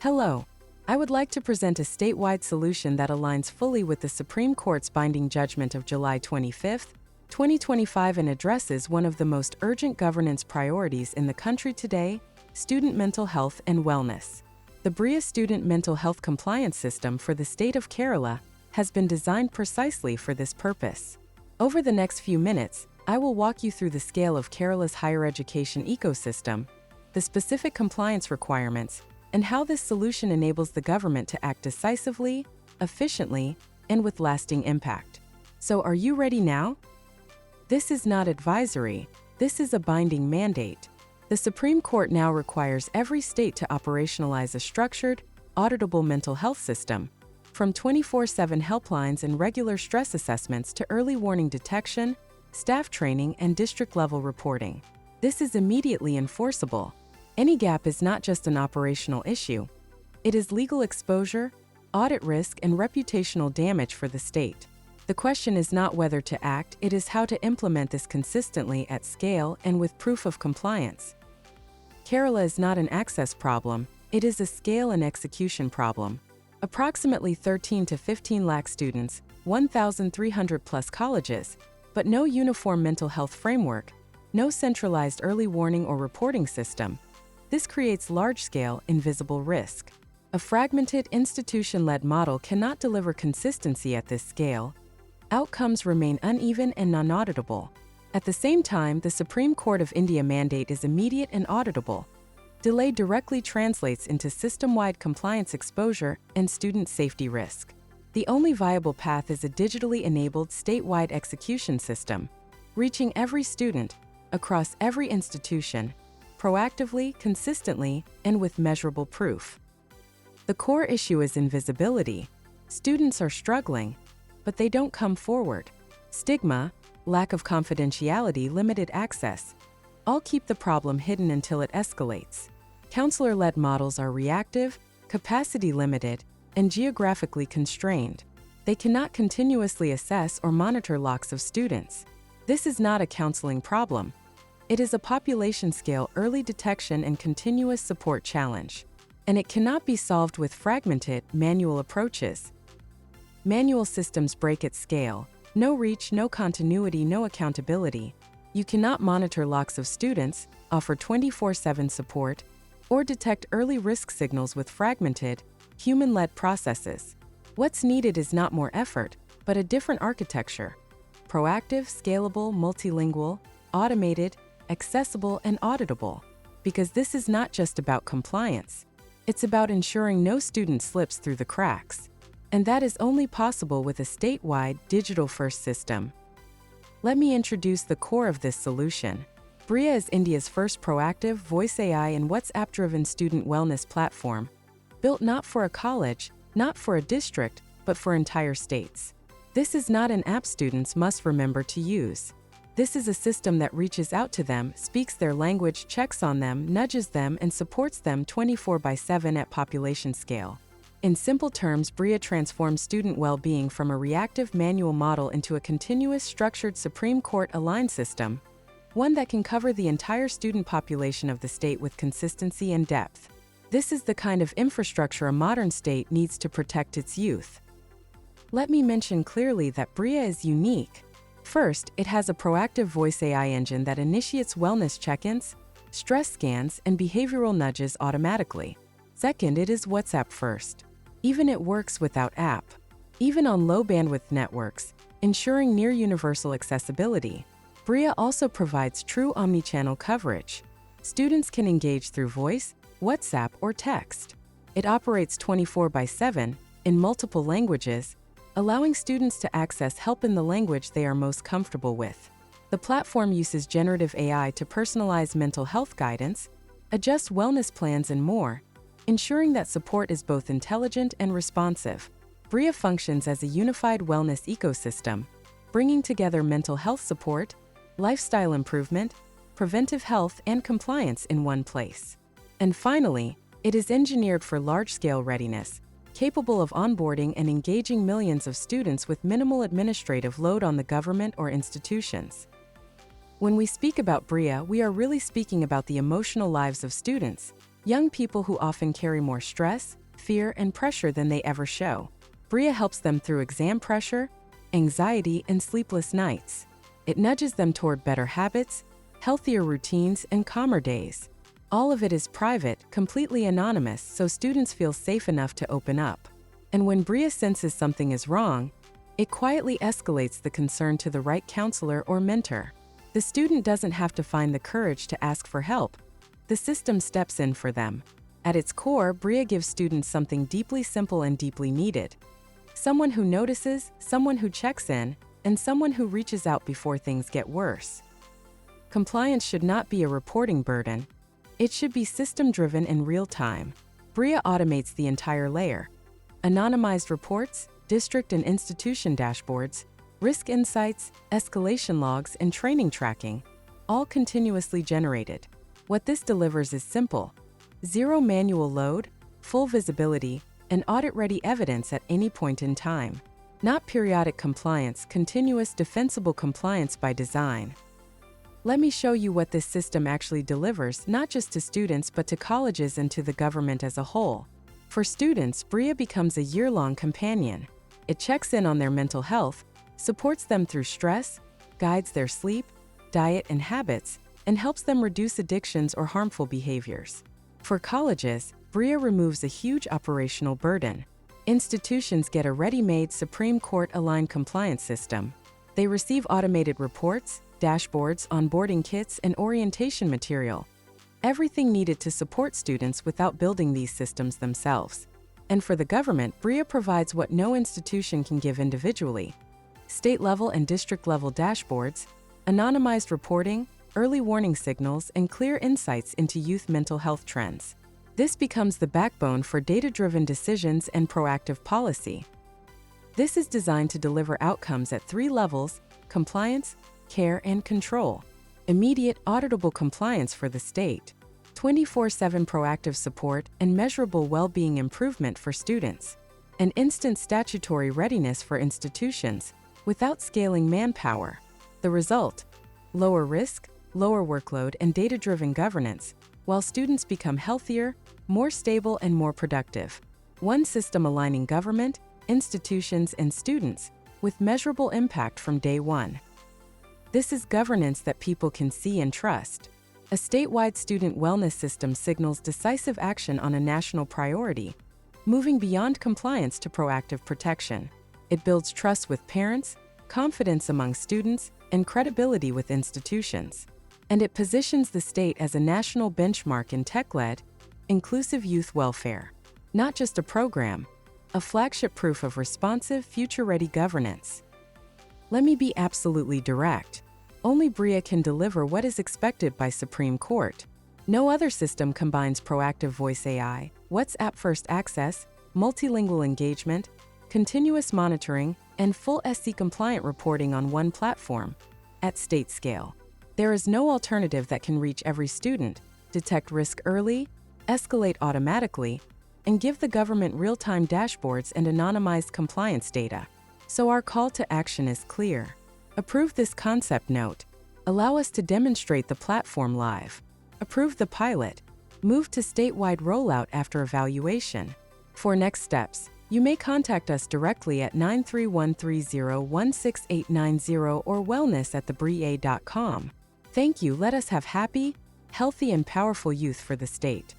Hello. I would like to present a statewide solution that aligns fully with the Supreme Court's binding judgment of July 25, 2025 and addresses one of the most urgent governance priorities in the country today: student mental health and wellness. The Briea Student Mental Health Compliance System for the state of Kerala has been designed precisely for this purpose. Over the next few minutes, I will walk you through the scale of Kerala's higher education ecosystem, the specific compliance requirements, and how this solution enables the government to act decisively, efficiently, and with lasting impact. So are you ready now? This is not advisory, this is a binding mandate. The Supreme Court now requires every state to operationalize a structured, auditable mental health system, from 24/7 helplines and regular stress assessments to early warning detection, staff training, and district-level reporting. This is immediately enforceable. Any gap is not just an operational issue. It is legal exposure, audit risk, and reputational damage for the state. The question is not whether to act, it is how to implement this consistently at scale and with proof of compliance. Kerala is not an access problem, it is a scale and execution problem. Approximately 13 to 15 lakh students, 1,300 plus colleges, but no uniform mental health framework, no centralized early warning or reporting system. This creates large-scale, invisible risk. A fragmented, institution-led model cannot deliver consistency at this scale. Outcomes remain uneven and non-auditable. At the same time, the Supreme Court of India mandate is immediate and auditable. Delay directly translates into system-wide compliance exposure and student safety risk. The only viable path is a digitally enabled statewide execution system, reaching every student, across every institution, proactively, consistently, and with measurable proof. The core issue is invisibility. Students are struggling, but they don't come forward. Stigma, lack of confidentiality, limited access, all keep the problem hidden until it escalates. Counselor-led models are reactive, capacity-limited, and geographically constrained. They cannot continuously assess or monitor lakhs of students. This is not a counseling problem. It is a population-scale early detection and continuous support challenge. And it cannot be solved with fragmented, manual approaches. Manual systems break at scale. No reach, no continuity, no accountability. You cannot monitor lakhs of students, offer 24/7 support, or detect early risk signals with fragmented, human-led processes. What's needed is not more effort, but a different architecture. Proactive, scalable, multilingual, automated, accessible, and auditable. Because this is not just about compliance. It's about ensuring no student slips through the cracks. And that is only possible with a statewide, digital-first system. Let me introduce the core of this solution. Briea is India's first proactive voice AI and WhatsApp-driven student wellness platform, built not for a college, not for a district, but for entire states. This is not an app students must remember to use. This is a system that reaches out to them, speaks their language, checks on them, nudges them, and supports them 24/7 at population scale. In simple terms, Briea transforms student well-being from a reactive manual model into a continuous, structured Supreme Court-aligned system, one that can cover the entire student population of the state with consistency and depth. This is the kind of infrastructure a modern state needs to protect its youth. Let me mention clearly that Briea is unique. First, it has a proactive voice AI engine that initiates wellness check-ins, stress scans, and behavioral nudges automatically. Second, it is WhatsApp first. Even it works without app. Even on low-bandwidth networks, ensuring near-universal accessibility. Briea also provides true omnichannel coverage. Students can engage through voice, WhatsApp, or text. It operates 24/7 in multiple languages, allowing students to access help in the language they are most comfortable with. The platform uses generative AI to personalize mental health guidance, adjust wellness plans, and more, ensuring that support is both intelligent and responsive. Briea functions as a unified wellness ecosystem, bringing together mental health support, lifestyle improvement, preventive health, and compliance in one place. And finally, it is engineered for large-scale readiness, capable of onboarding and engaging millions of students with minimal administrative load on the government or institutions. When we speak about Briea, we are really speaking about the emotional lives of students, young people who often carry more stress, fear, and pressure than they ever show. Briea helps them through exam pressure, anxiety, and sleepless nights. It nudges them toward better habits, healthier routines, and calmer days. All of it is private, completely anonymous, so students feel safe enough to open up. And when Briea senses something is wrong, it quietly escalates the concern to the right counselor or mentor. The student doesn't have to find the courage to ask for help. The system steps in for them. At its core, Briea gives students something deeply simple and deeply needed. Someone who notices, someone who checks in, and someone who reaches out before things get worse. Compliance should not be a reporting burden. It should be system-driven in real time. Briea automates the entire layer. Anonymized reports, district and institution dashboards, risk insights, escalation logs, and training tracking, all continuously generated. What this delivers is simple: zero manual load, full visibility, and audit-ready evidence at any point in time. Not periodic compliance, continuous defensible compliance by design. Let me show you what this system actually delivers, not just to students but to colleges and to the government as a whole. For students, Briea becomes a year-long companion. It checks in on their mental health, supports them through stress, guides their sleep, diet, and habits, and helps them reduce addictions or harmful behaviors. For colleges, Briea removes a huge operational burden. Institutions get a ready-made Supreme Court-aligned compliance system. They receive automated reports, dashboards, onboarding kits, and orientation material. Everything needed to support students without building these systems themselves. And for the government, Briea provides what no institution can give individually: state-level and district-level dashboards, anonymized reporting, early warning signals, and clear insights into youth mental health trends. This becomes the backbone for data-driven decisions and proactive policy. This is designed to deliver outcomes at 3 levels: compliance, care, and control. Immediate, auditable compliance for the state, 24/7 proactive support, and measurable well-being improvement for students, and instant statutory readiness for institutions, without scaling manpower. The result: lower risk, lower workload, and data-driven governance, while students become healthier, more stable, and more productive. One system aligning government, institutions, and students, with measurable impact from day one. This is governance that people can see and trust. A statewide student wellness system signals decisive action on a national priority, moving beyond compliance to proactive protection. It builds trust with parents, confidence among students, and credibility with institutions. And it positions the state as a national benchmark in tech-led, inclusive youth welfare. Not just a program, a flagship proof of responsive, future-ready governance. Let me be absolutely direct. Only Briea can deliver what is expected by Supreme Court. No other system combines proactive voice AI, WhatsApp-first access, multilingual engagement, continuous monitoring, and full SC-compliant reporting on one platform, at state scale. There is no alternative that can reach every student, detect risk early, escalate automatically, and give the government real-time dashboards and anonymized compliance data. So our call to action is clear. Approve this concept note. Allow us to demonstrate the platform live. Approve the pilot. Move to statewide rollout after evaluation. For next steps, you may contact us directly at 93130-16890 or wellness@thebriea.com. Thank you. Let us have happy, healthy, and powerful youth for the state.